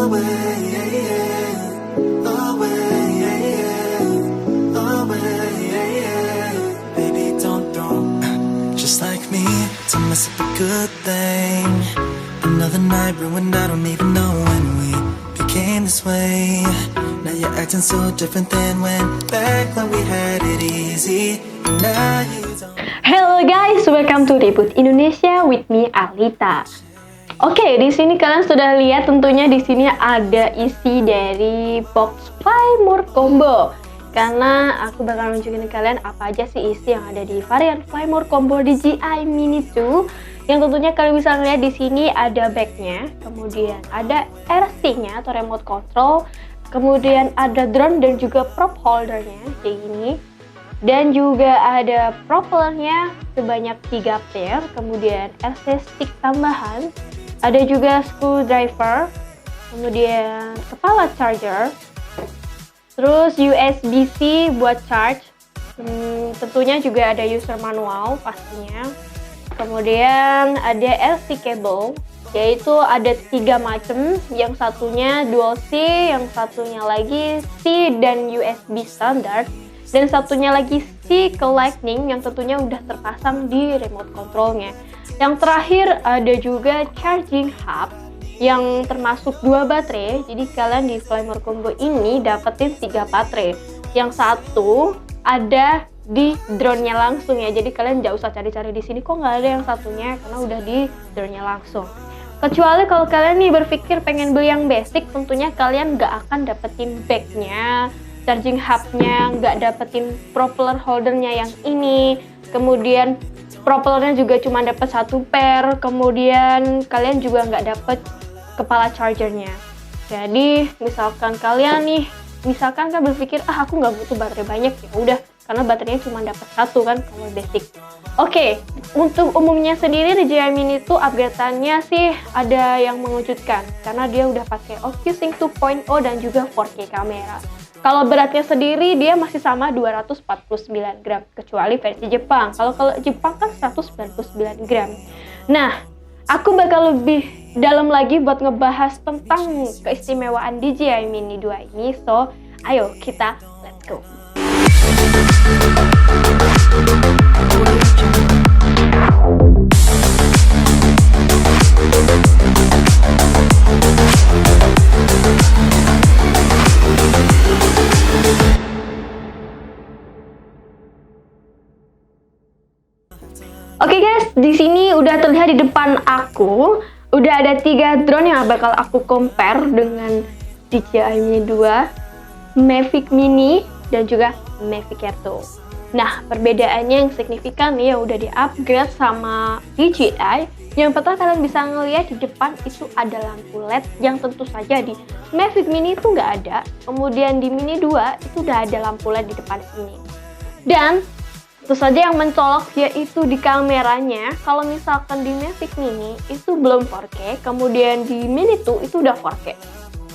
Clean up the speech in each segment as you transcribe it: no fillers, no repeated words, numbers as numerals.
Just like me, to mess up a good thing. Another night ruined, I don't even know when we became this way. Now you're acting so different than back when we had it easy. Now you don't. Hello guys, welcome to Ribut Indonesia with me Alita. Oke, di sini kalian sudah lihat tentunya di sini ada isi dari box Fly More Combo. Karena aku bakal nunjukin ke kalian apa aja sih isi yang ada di varian Fly More Combo DJI Mini 2. Yang tentunya kalian bisa lihat di sini ada backnya, kemudian ada RC-nya atau remote control, kemudian ada drone dan juga prop holdernya kayak gini. Dan juga ada propellernya sebanyak 3 pair, kemudian RC stick tambahan, ada juga screwdriver, kemudian kepala charger, terus USB-C buat charge, tentunya juga ada user manual pastinya, kemudian ada RC cable, yaitu ada 3 macam, yang satunya dual C, yang satunya lagi C dan USB standard, dan satunya lagi C ke Lightning yang tentunya udah terpasang di remote controlnya. Yang terakhir ada juga charging hub yang termasuk 2 baterai. Jadi kalian di Fly More Combo ini dapetin 3 baterai. Yang satu ada di drone-nya langsung ya. Jadi kalian nggak usah cari-cari di sini kok nggak ada yang satunya karena udah di drone-nya langsung. Kecuali kalau kalian nih berpikir pengen beli yang basic, tentunya kalian nggak akan dapetin back-nya, charging hub-nya, nggak dapetin propeller holdernya yang ini, kemudian propellernya juga cuma dapat 1 pair, kemudian kalian juga nggak dapet kepala chargernya. Jadi misalkan kalian nih, misalkan kan berpikir aku nggak butuh baterai banyak, ya udah karena baterainya cuma dapat 1 kan kalau basic. Oke, untuk umumnya sendiri DJI Mini itu upgrade-annya sih ada yang mengejutkan karena dia udah pakai OcuSync 2.0 dan juga 4K kamera. Kalau beratnya sendiri dia masih sama 249 gram kecuali versi Jepang. Kalau Jepang kan 199 gram. Nah, aku bakal lebih dalam lagi buat ngebahas tentang keistimewaan DJI Mini 2 ini. So, ayo kita let's go. Oke guys, di sini udah terlihat di depan aku, udah ada 3 drone yang bakal aku compare dengan DJI Mini 2, Mavic Mini, dan juga Mavic Air 2. Nah, perbedaannya yang signifikan nih ya udah di-upgrade sama DJI. Yang pertama kalian bisa ngelihat di depan itu ada lampu LED yang tentu saja di Mavic Mini itu nggak ada. Kemudian di Mini 2 itu udah ada lampu LED di depan sini. Dan tentu saja yang mencolok yaitu di kameranya. Kalau misalkan di Mavic Mini itu belum 4K, kemudian di Mini 2 itu udah 4K.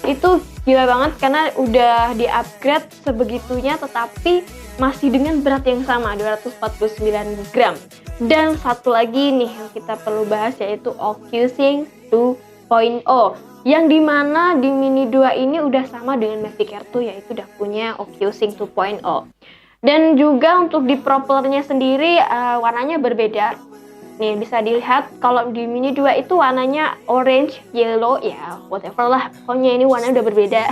Itu gila banget karena udah di-upgrade sebegitunya tetapi masih dengan berat yang sama 249 gram. Dan satu lagi nih yang kita perlu bahas yaitu OcuSync 2.0 yang dimana di Mini 2 ini udah sama dengan Mavic Air 2 yaitu udah punya OcuSync 2.0. Dan juga untuk di propellernya sendiri warnanya berbeda. Nih bisa dilihat kalau di Mini 2 itu warnanya orange, yellow, ya whatever lah. Pokoknya ini warnanya udah berbeda.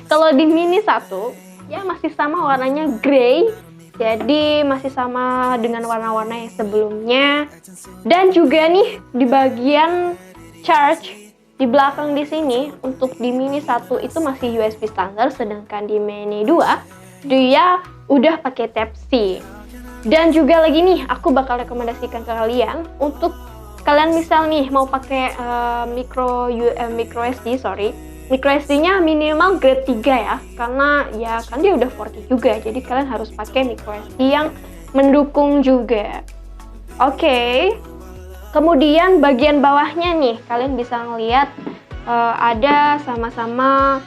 Kalau di Mini 1 ya masih sama warnanya grey. Jadi masih sama dengan warna-warna yang sebelumnya. Dan juga nih di bagian charge di belakang di sini untuk di Mini 1 itu masih USB standar, sedangkan di Mini 2 dia udah pakai Type-C. Dan juga lagi nih aku bakal rekomendasikan ke kalian untuk kalian misal nih mau pakai micro SD-nya minimal grade 3 ya, karena ya kan dia udah 4K juga, jadi kalian harus pakai micro SD yang mendukung juga. Oke. Kemudian bagian bawahnya nih kalian bisa ngelihat ada sama-sama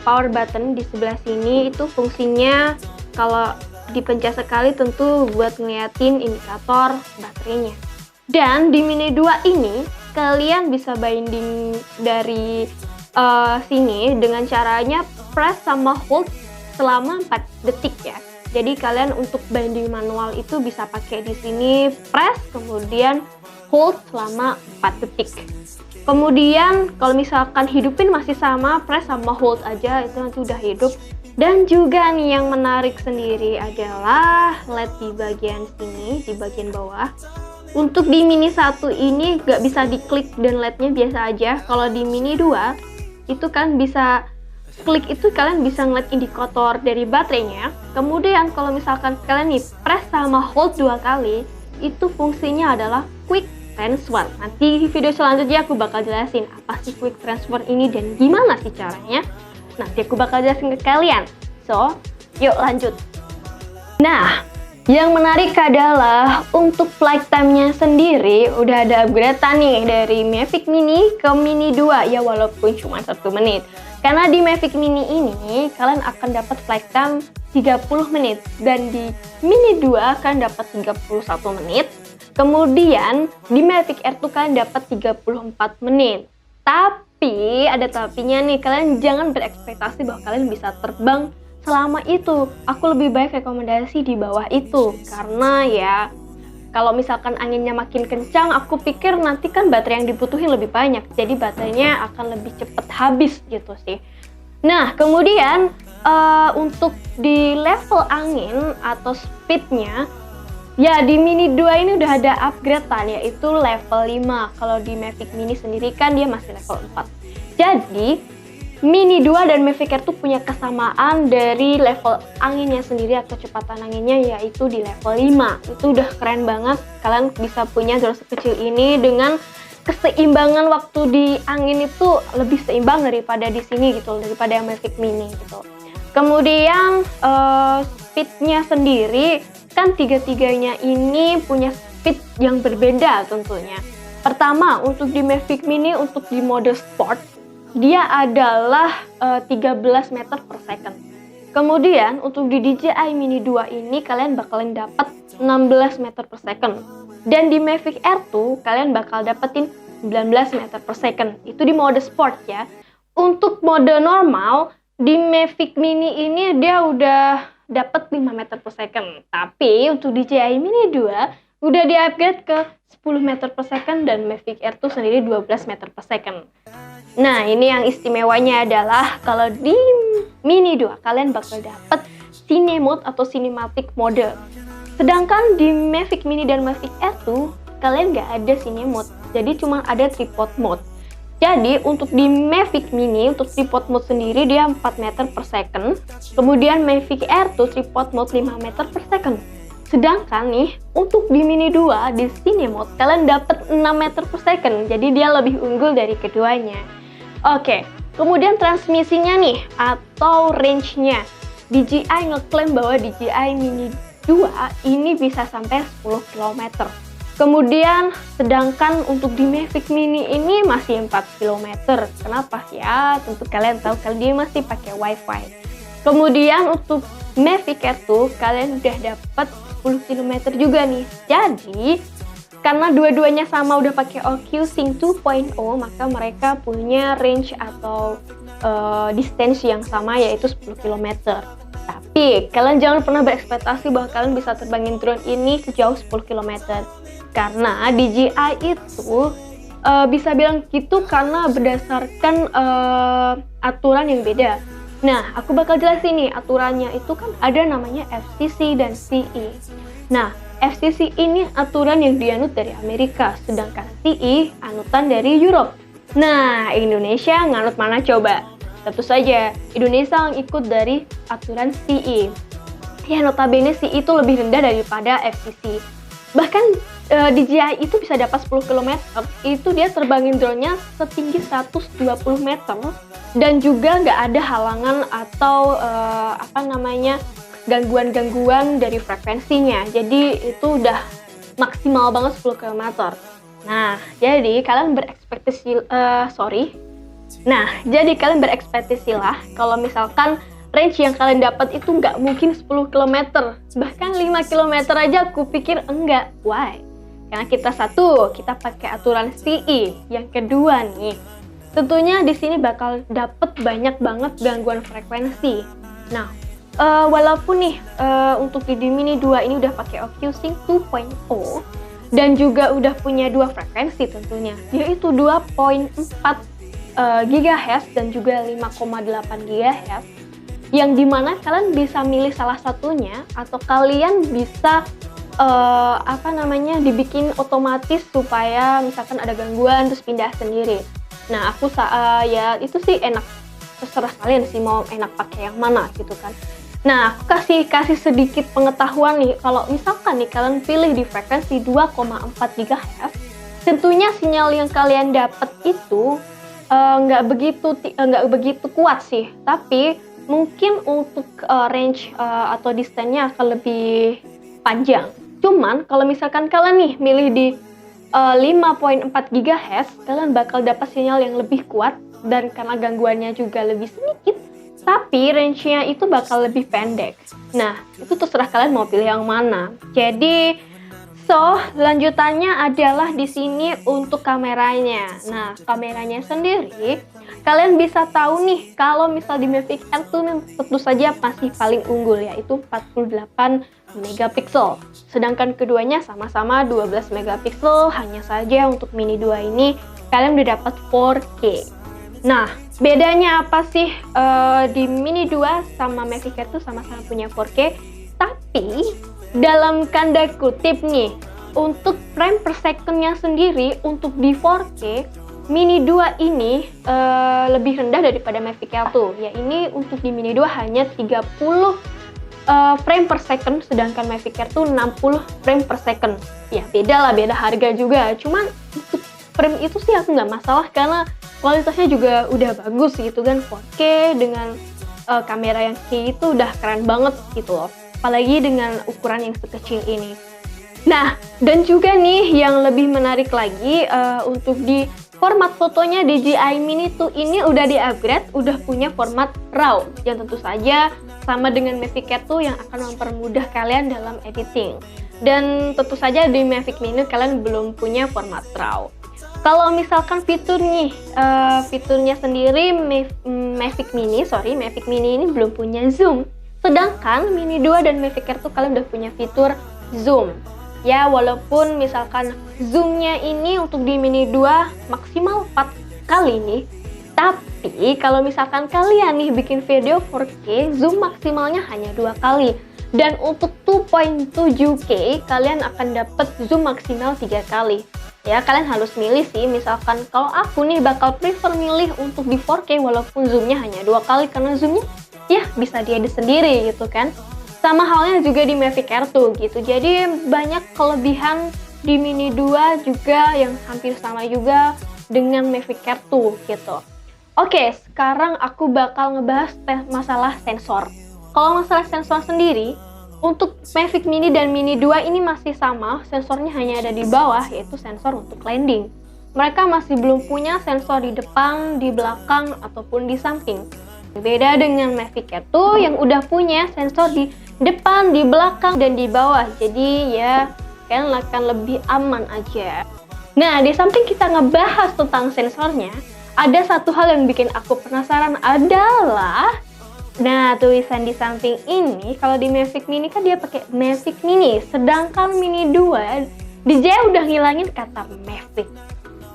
power button di sebelah sini. Itu fungsinya kalau dipencet sekali tentu buat ngeliatin indikator baterainya. Dan di Mini 2 ini kalian bisa binding dari sini dengan caranya press sama hold selama 4 detik ya. Jadi kalian untuk binding manual itu bisa pakai di sini press kemudian hold selama 4 detik. Kemudian kalau misalkan hidupin masih sama, press sama hold aja itu nanti udah hidup. Dan juga nih yang menarik sendiri adalah LED di bagian sini, di bagian bawah. Untuk di Mini 1 ini gak bisa diklik dan LED-nya biasa aja. Kalau di Mini 2 itu kan bisa klik, itu kalian bisa ngeliat indikator dari baterainya. Kemudian kalau misalkan kalian nih press sama hold 2 kali, itu fungsinya adalah quick transfer. Nanti di video selanjutnya aku bakal jelasin apa sih quick transfer ini dan gimana sih caranya. Nanti aku bakal jelasin ke kalian. So, yuk lanjut. Nah, yang menarik adalah untuk flight time-nya sendiri udah ada upgrade-an nih dari Mavic Mini ke Mini 2 ya, walaupun cuma 1 menit. Karena di Mavic Mini ini kalian akan dapat flight time 30 menit dan di Mini 2 akan dapat 31 menit. Kemudian di Mavic Air tuh kalian dapat 34 menit. Tapi ada tapinya nih, kalian jangan berekspektasi bahwa kalian bisa terbang selama itu. Aku lebih baik rekomendasi di bawah itu, karena ya kalau misalkan anginnya makin kencang, aku pikir nanti kan baterai yang dibutuhin lebih banyak, jadi baterainya akan lebih cepat habis gitu sih. Nah kemudian untuk di level angin atau speednya, ya di Mini 2 ini udah ada upgrade-an yaitu level 5. Kalau di Mavic Mini sendiri kan dia masih level 4. Jadi Mini 2 dan Mavic Air tuh punya kesamaan dari level anginnya sendiri atau kecepatan anginnya, yaitu di level 5. Itu udah keren banget. Kalian bisa punya drone sekecil ini dengan keseimbangan waktu di angin itu lebih seimbang daripada di sini gitu, daripada Mavic Mini gitu. Kemudian speednya sendiri kan tiga-tiganya ini punya speed yang berbeda tentunya. Pertama, untuk di Mavic Mini untuk di mode sport dia adalah 13 meter per second. Kemudian untuk di DJI Mini 2 ini kalian bakalan dapat 16 meter per second. Dan di Mavic Air 2 kalian bakal dapetin 19 meter per second. Itu di mode sport ya. Untuk mode normal di Mavic Mini ini dia udah dapat 5 meter per second. Tapi untuk DJI Mini 2 udah di-upgrade ke 10 meter per second dan Mavic Air 2 sendiri 12 meter per second. Nah, ini yang istimewanya adalah kalau di Mini 2 kalian bakal dapat Cine Mode atau Cinematic Mode. Sedangkan di Mavic Mini dan Mavic Air 2 kalian nggak ada Cine Mode, jadi cuma ada Tripod Mode. Jadi untuk di Mavic Mini untuk Tripod Mode sendiri dia 4 meter per second. Kemudian Mavic Air 2 Tripod Mode 5 meter per second. Sedangkan nih untuk di Mini 2 di Cine Mode kalian dapat 6 meter per second. Jadi dia lebih unggul dari keduanya. Oke, kemudian transmisinya nih atau range-nya. DJI ngeklaim bahwa DJI Mini 2 ini bisa sampai 10 km. Kemudian sedangkan untuk di Mavic Mini ini masih 4 km. Kenapa? Ya tentu kalian tahu kalau dia masih pakai WiFi. Kemudian untuk Mavic Air 2 kalian udah dapat 10 km juga nih. Jadi karena dua-duanya sama udah pakai OQ Sync 2.0, maka mereka punya range atau distance yang sama yaitu 10 km. Tapi kalian jangan pernah berekspektasi bahwa kalian bisa terbangin drone ini sejauh 10 km. Karena DJI itu bisa bilang gitu karena berdasarkan aturan yang beda. Nah, aku bakal jelasin nih aturannya itu kan ada namanya FCC dan CE. Nah, FCC ini aturan yang dianut dari Amerika, sedangkan CE anutan dari Europe. Nah, Indonesia nganut mana coba? Tentu saja, Indonesia ngikut dari aturan CE. Ya, notabene CE itu lebih rendah daripada FCC. Bahkan DJI itu bisa dapat 10 km, itu dia terbangin drone-nya setinggi 120 meter dan juga nggak ada halangan atau gangguan-gangguan dari frekuensinya. Jadi itu udah maksimal banget 10 km. Nah, jadi kalian berekspektasilah kalau misalkan range yang kalian dapat itu nggak mungkin 10 km. Bahkan 5 km aja aku pikir enggak. Why? Karena kita pakai aturan CE. Yang kedua nih, tentunya di sini bakal dapet banyak banget gangguan frekuensi. Nah, walaupun nih untuk di Mini 2 ini udah pakai OcuSync 2.0 dan juga udah punya dua frekuensi tentunya, yaitu 2.4 GHz dan juga 5,8 GHz, yang dimana kalian bisa milih salah satunya atau kalian bisa dibikin otomatis supaya misalkan ada gangguan terus pindah sendiri. Nah, aku ya itu sih enak, terserah kalian sih mau enak pakai yang mana gitu kan. Nah, aku kasih sedikit pengetahuan nih, kalau misalkan nih kalian pilih di frekuensi 2,4 GHz, tentunya sinyal yang kalian dapat itu nggak begitu kuat sih, tapi mungkin untuk range atau distance-nya akan lebih panjang. Cuman kalau misalkan kalian nih milih di 5.4 GHz, kalian bakal dapat sinyal yang lebih kuat dan karena gangguannya juga lebih sedikit, tapi range-nya itu bakal lebih pendek. Nah, itu terserah kalian mau pilih yang mana. Jadi, lanjutannya adalah di sini untuk kameranya. Nah, kameranya sendiri, kalian bisa tahu nih, kalau misal di Mavic Air tuh tentu saja masih paling unggul, yaitu 48 megapiksel. Sedangkan keduanya sama-sama 12 megapiksel, hanya saja untuk Mini 2 ini kalian udah dapat 4K. Nah, bedanya apa sih di Mini 2 sama Mavic Air tuh sama-sama punya 4K, tapi dalam tanda kutip nih, untuk frame per second-nya sendiri untuk di 4K, Mini 2 ini lebih rendah daripada Mavic Air 2. Ya, ini untuk di Mini 2 hanya 30 frame per second, sedangkan Mavic Air 2 60 frame per second. Ya, beda harga juga. Cuman untuk frame itu sih aku nggak masalah karena kualitasnya juga udah bagus gitu kan. 4K dengan kamera yang kayak itu udah keren banget gitu loh. Apalagi dengan ukuran yang sekecil ini. Nah, dan juga nih yang lebih menarik lagi untuk di format fotonya DJI Mini 2 ini udah di-upgrade, udah punya format RAW yang tentu saja sama dengan Mavic Air 2 yang akan mempermudah kalian dalam editing. Dan tentu saja di Mavic Mini kalian belum punya format RAW. Kalau misalkan fiturnya sendiri Mavic Mini ini belum punya zoom. Sedangkan Mini 2 dan Mavic Air 2 kalian udah punya fitur zoom. Ya, walaupun misalkan zoomnya ini untuk di Mini 2 maksimal 4 kali nih, tapi kalau misalkan kalian nih bikin video 4K, zoom maksimalnya hanya 2 kali. Dan untuk 2.7K, kalian akan dapat zoom maksimal 3 kali. Ya, kalian harus milih sih, misalkan kalau aku nih bakal prefer milih untuk di 4K walaupun zoomnya hanya 2 kali, karena zoomnya ya bisa diedit sendiri gitu kan. Sama halnya juga di Mavic Air 2 gitu. Jadi banyak kelebihan di Mini 2 juga yang hampir sama juga dengan Mavic Air 2 gitu. Oke, sekarang aku bakal ngebahas masalah sensor. Kalau masalah sensor sendiri, untuk Mavic Mini dan Mini 2 ini masih sama, sensornya hanya ada di bawah, yaitu sensor untuk landing. Mereka masih belum punya sensor di depan, di belakang, ataupun di samping. Beda dengan Mavic Air 2 yang udah punya sensor di depan, di belakang, dan di bawah. Jadi ya, kalian akan lebih aman aja. Nah, di samping kita ngebahas tentang sensornya, ada satu hal yang bikin aku penasaran adalah, nah, tulisan di samping ini, kalau di Mavic Mini kan dia pakai Mavic Mini, sedangkan Mini 2, DJI udah ngilangin kata Mavic.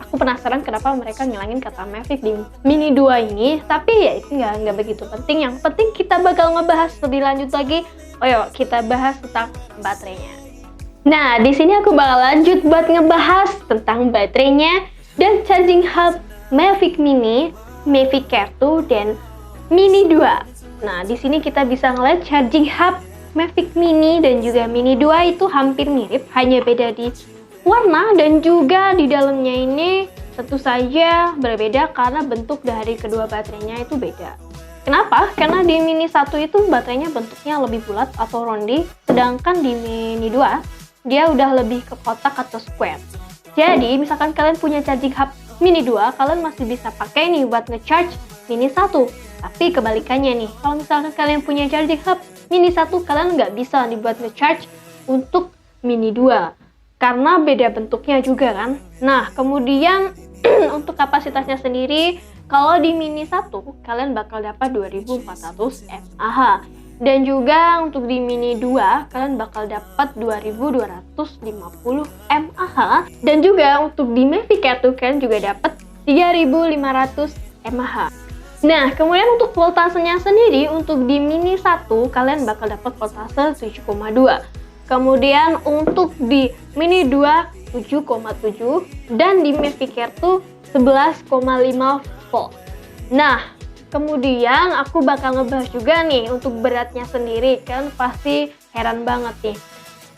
Aku penasaran kenapa mereka ngilangin kata Mavic di Mini 2 ini, tapi ya itu nggak begitu penting. Yang penting kita bakal ngebahas lebih lanjut lagi. Oh yuk, kita bahas tentang baterainya. Nah, di sini aku bakal lanjut buat ngebahas tentang baterainya dan charging hub Mavic Mini, Mavic Air 2, dan Mini 2. Nah, di sini kita bisa ngeliat charging hub Mavic Mini dan juga Mini 2 itu hampir mirip, hanya beda di warna dan juga di dalamnya ini tentu saja berbeda karena bentuk dari kedua baterainya itu beda. Kenapa? Karena di Mini 1 itu baterainya bentuknya lebih bulat atau rondi, sedangkan di Mini 2 dia udah lebih ke kotak atau square. Jadi, misalkan kalian punya charging hub Mini 2, kalian masih bisa pakai nih buat nge-charge Mini 1. Tapi kebalikannya nih, kalau misalkan kalian punya charging hub Mini 1, kalian nggak bisa dibuat nge-charge untuk Mini 2. Karena beda bentuknya juga kan. Nah, kemudian Untuk kapasitasnya sendiri, kalau di Mini 1 kalian bakal dapat 2400 mAh. Dan juga untuk di Mini 2 kalian bakal dapat 2250 mAh. Dan juga untuk di Mavic Air 2 kalian juga dapat 3500 mAh. Nah, kemudian untuk voltasenya sendiri, untuk di Mini 1 kalian bakal dapat voltase 7,2. Kemudian untuk di Mini 2 7,7 dan di Mavic Air 2 11,5 volt. Nah, kemudian aku bakal ngebahas juga nih untuk beratnya sendiri. Kan pasti heran banget nih.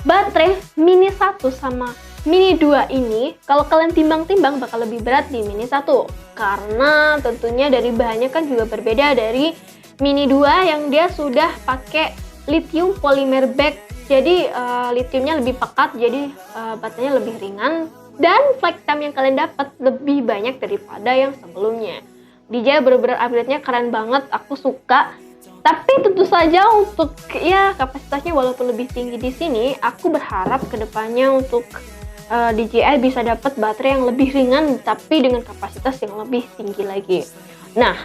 Baterai Mini 1 sama Mini 2 ini kalau kalian timbang-timbang bakal lebih berat di Mini 1 karena tentunya dari bahannya kan juga berbeda dari Mini 2 yang dia sudah pakai lithium polymer bag. Jadi lithiumnya lebih pekat, jadi baterainya lebih ringan dan flight time yang kalian dapat lebih banyak daripada yang sebelumnya. DJI bener-bener upgrade-nya keren banget, aku suka. Tapi tentu saja untuk ya kapasitasnya walaupun lebih tinggi di sini, aku berharap kedepannya untuk DJI bisa dapat baterai yang lebih ringan tapi dengan kapasitas yang lebih tinggi lagi. Nah,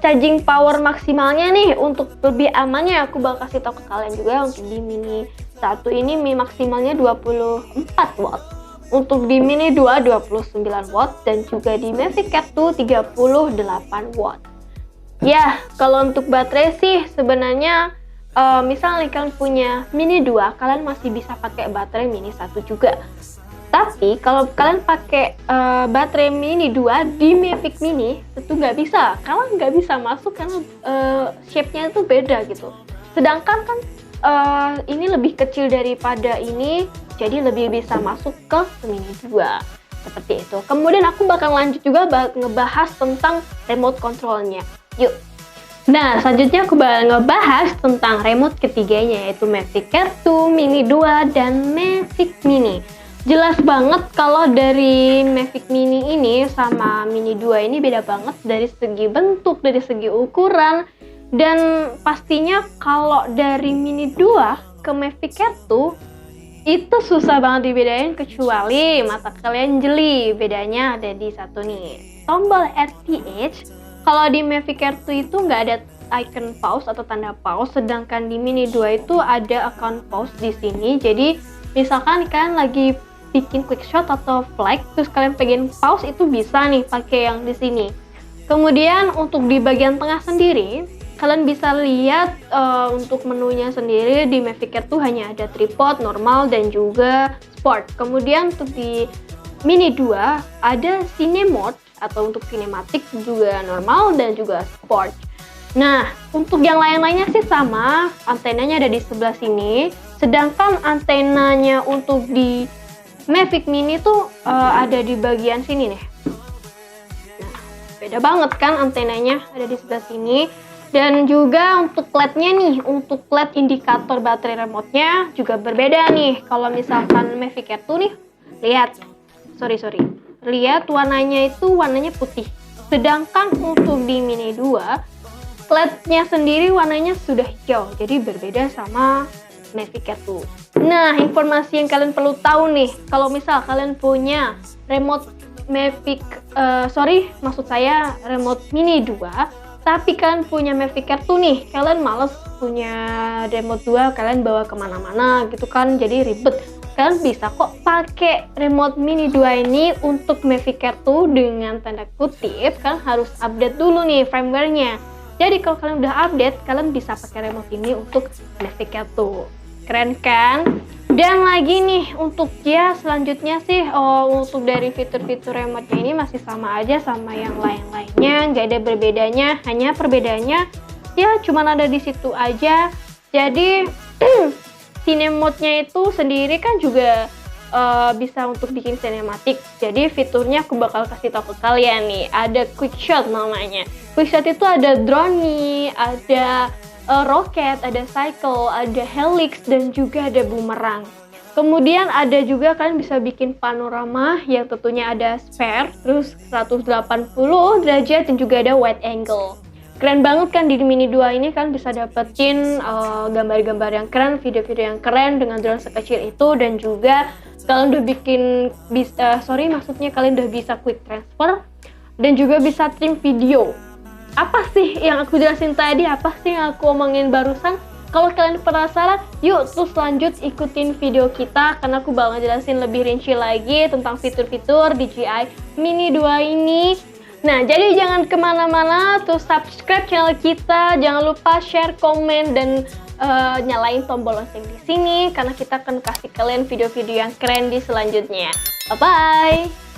charging power maksimalnya nih untuk lebih amannya aku bakal kasih tahu ke kalian juga. Untuk di Mini 1 ini maksimalnya 24 watt. Untuk di Mini 2 29 watt dan juga di Mavic Air 2 38 watt. Ya, kalau untuk baterai sih sebenarnya misalnya kalian punya Mini 2, kalian masih bisa pakai baterai Mini 1 juga. Tapi kalau kalian pakai baterai Mini 2 di Mavic Mini itu nggak bisa, kalian nggak bisa masuk karena shape-nya itu beda gitu. Sedangkan kan ini lebih kecil daripada ini, jadi lebih bisa masuk ke Mini 2 seperti itu. Kemudian aku bakal lanjut juga ngebahas tentang remote controlnya. Yuk. Nah, selanjutnya aku bakal ngebahas tentang remote ketiganya, yaitu Mavic Air 2, Mini 2, dan Mavic Mini. Jelas banget kalau dari Mavic Mini ini sama Mini 2 ini beda banget dari segi bentuk, dari segi ukuran, dan pastinya kalau dari Mini 2 ke Mavic Air 2 itu susah banget dibedain kecuali mata kalian jeli. Bedanya ada di satu nih, tombol RTH. Kalau di Mavic Air 2 itu nggak ada icon pause atau tanda pause, sedangkan di Mini 2 itu ada icon pause di sini. Jadi misalkan kalian lagi bikin quick shot atau flag, terus kalian pengen pause itu bisa nih pakai yang di sini. Kemudian untuk di bagian tengah sendiri, kalian bisa lihat untuk menunya sendiri di Mavic Air 2 hanya ada tripod, normal, dan juga sport. Kemudian untuk di Mini 2 ada cine mode atau untuk sinematik juga normal dan juga sport. Nah, untuk yang lain-lainnya sih sama, antenanya ada di sebelah sini, sedangkan antenanya untuk di Mavic Mini tuh ada di bagian sini nih. Nah, beda banget kan antenanya ada di sebelah sini. Dan juga untuk LED-nya nih, untuk LED indikator baterai remote-nya juga berbeda nih. Kalau misalkan Mavic Air 2 nih, lihat, lihat warnanya itu warnanya putih. Sedangkan untuk di Mini 2, LED-nya sendiri warnanya sudah hijau, jadi berbeda sama Mavic Air 2. Nah, informasi yang kalian perlu tahu nih, kalau misal kalian punya remote remote Mini 2, tapi kalian punya Mavic Air 2 nih, kalian males punya remote 2, kalian bawa kemana-mana gitu kan, jadi ribet. Kalian bisa kok pakai remote Mini 2 ini untuk Mavic Air 2 dengan tanda kutip, kalian harus update dulu nih firmware-nya. Jadi kalau kalian udah update, kalian bisa pakai remote ini untuk Mavic Air 2. Keren kan? Dan lagi nih untuk selanjutnya sih untuk dari fitur-fitur remote ini masih sama aja sama yang lain-lainnya, nggak ada berbedanya, hanya perbedaannya ya cuman ada di situ aja. Jadi cine mode-nya itu sendiri kan juga bisa untuk bikin sinematik. Jadi fiturnya aku bakal kasih tahu ke kalian nih, ada quick shot namanya. Quick shot itu ada drone nih, ada roket, ada cycle, ada helix, dan juga ada boomerang. Kemudian ada juga kalian bisa bikin panorama yang tentunya ada spare, terus 180 derajat dan juga ada wide angle. Keren banget kan di Mini 2 ini kan bisa dapetin gambar-gambar yang keren, video-video yang keren dengan drone sekecil itu, dan juga kalian udah kalian udah bisa quick transfer dan juga bisa trim video. Apa sih yang aku jelasin tadi? Apa sih yang aku omongin barusan? Kalau kalian penasaran, yuk terus lanjut ikutin video kita karena aku bakal jelasin lebih rinci lagi tentang fitur-fitur DJI Mini 2 ini. Nah, jadi jangan kemana-mana, terus subscribe channel kita, jangan lupa share, komen, dan nyalain tombol lonceng di sini karena kita akan kasih kalian video-video yang keren di selanjutnya. Bye-bye!